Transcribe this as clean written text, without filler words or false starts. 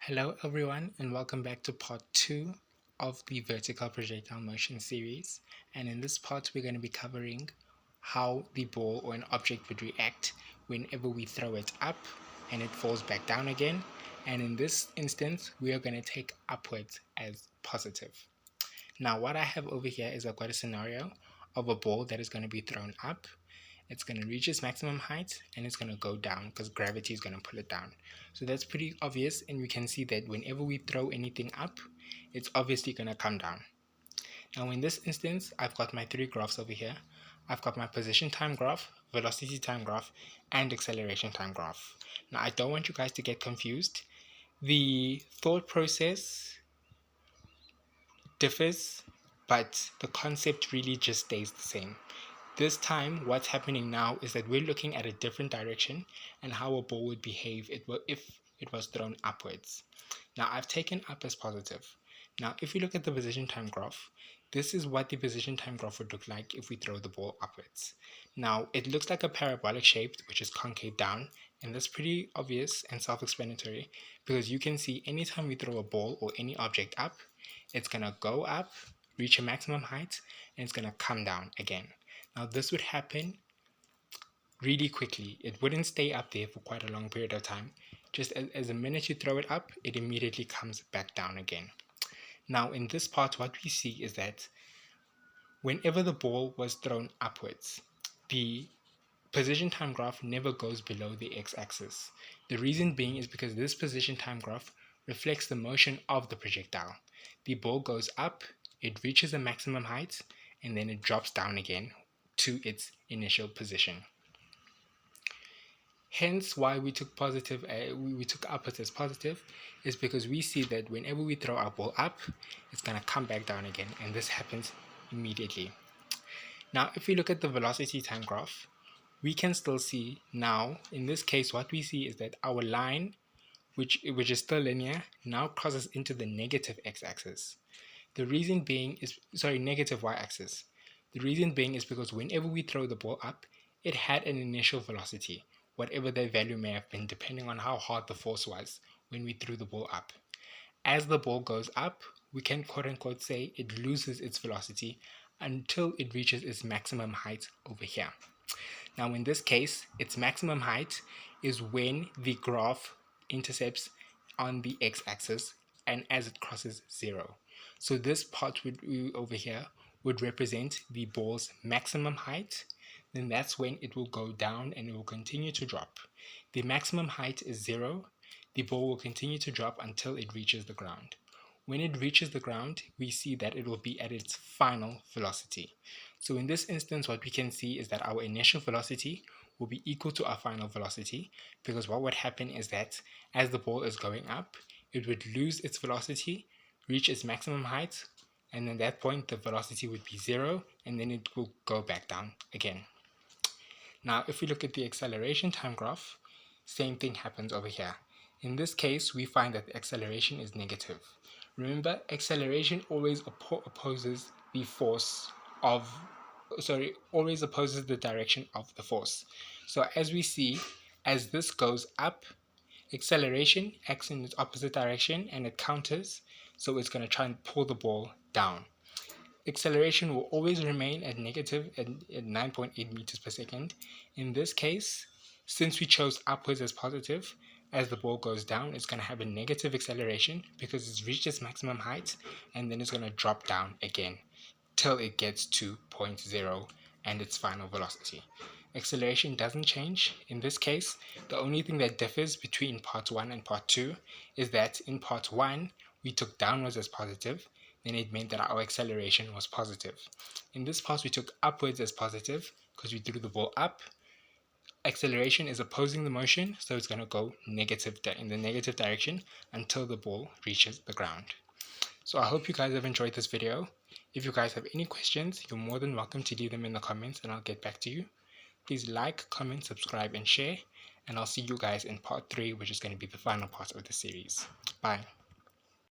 Hello everyone and welcome back to part 2 of the vertical projectile motion series, and in this part we're going to be covering how the ball or an object would react whenever we throw it up and it falls back down again, and in this instance we are going to take upwards as positive. Now what I have over here is I've got a scenario of a ball that is going to be thrown up. It's going to reach its maximum height and it's going to go down because gravity is going to pull it down. So that's pretty obvious, and we can see that whenever we throw anything up, it's obviously going to come down. Now in this instance, I've got my three graphs over here. I've got my position time graph, velocity time graph, and acceleration time graph. Now I don't want you guys to get confused. The thought process differs, but the concept really just stays the same. This time, what's happening now is that we're looking at a different direction and how a ball would behave if it was thrown upwards. Now, I've taken up as positive. Now, if you look at the position time graph, this is what the position time graph would look like if we throw the ball upwards. Now, it looks like a parabolic shape, which is concave down, and that's pretty obvious and self-explanatory because you can see anytime we throw a ball or any object up, it's going to go up, reach a maximum height, and it's going to come down again. Now this would happen really quickly. It wouldn't stay up there for quite a long period of time. Just as the minute you throw it up, it immediately comes back down again. Now in this part, what we see is that whenever the ball was thrown upwards, the position time graph never goes below the x-axis. The reason being is because this position time graph reflects the motion of the projectile. The ball goes up, it reaches a maximum height, and then it drops down again to its initial position. Hence why we took upwards as positive is because we see that whenever we throw our ball up, it's going to come back down again, and this happens immediately. Now if we look at the velocity time graph, we can still see now, in this case, what we see is that our line, which is still linear, now crosses into the negative x-axis. The reason being is, negative y-axis. The reason being is because whenever we throw the ball up, it had an initial velocity, whatever their value may have been, depending on how hard the force was when we threw the ball up. As the ball goes up, we can quote-unquote say it loses its velocity until it reaches its maximum height over here. Now in this case, its maximum height is when the graph intercepts on the x-axis and as it crosses 0. So this part over here would represent the ball's maximum height. Then that's when it will go down and it will continue to drop. The maximum height is 0. The ball will continue to drop until it reaches the ground. When it reaches the ground, we see that it will be at its final velocity. So in this instance, what we can see is that our initial velocity will be equal to our final velocity, because what would happen is that as the ball is going up, it would lose its velocity, reach its maximum height, and at that point the velocity would be 0, and then it will go back down again. Now if we look at the acceleration time graph, same thing happens over here. In this case, we find that the acceleration is negative. Remember, acceleration always opposes the direction of the force. So as we see, as this goes up, acceleration acts in its opposite direction and it counters, so it's going to try and pull the ball down. Acceleration will always remain at negative at 9.8 meters per second. In this case, since we chose upwards as positive, as the ball goes down, it's going to have a negative acceleration because it's reached its maximum height, and then it's going to drop down again till it gets to 0 and its final velocity. Acceleration doesn't change. In this case, the only thing that differs between part 1 and part 2 is that in part 1, we took downwards as positive, then it meant that our acceleration was positive. In this part, we took upwards as positive because we threw the ball up. Acceleration is opposing the motion, so it's going to go negative in the negative direction until the ball reaches the ground. So I hope you guys have enjoyed this video. If you guys have any questions, you're more than welcome to leave them in the comments and I'll get back to you. Please like, comment, subscribe, and share, and I'll see you guys in part 3, which is going to be the final part of the series. Bye.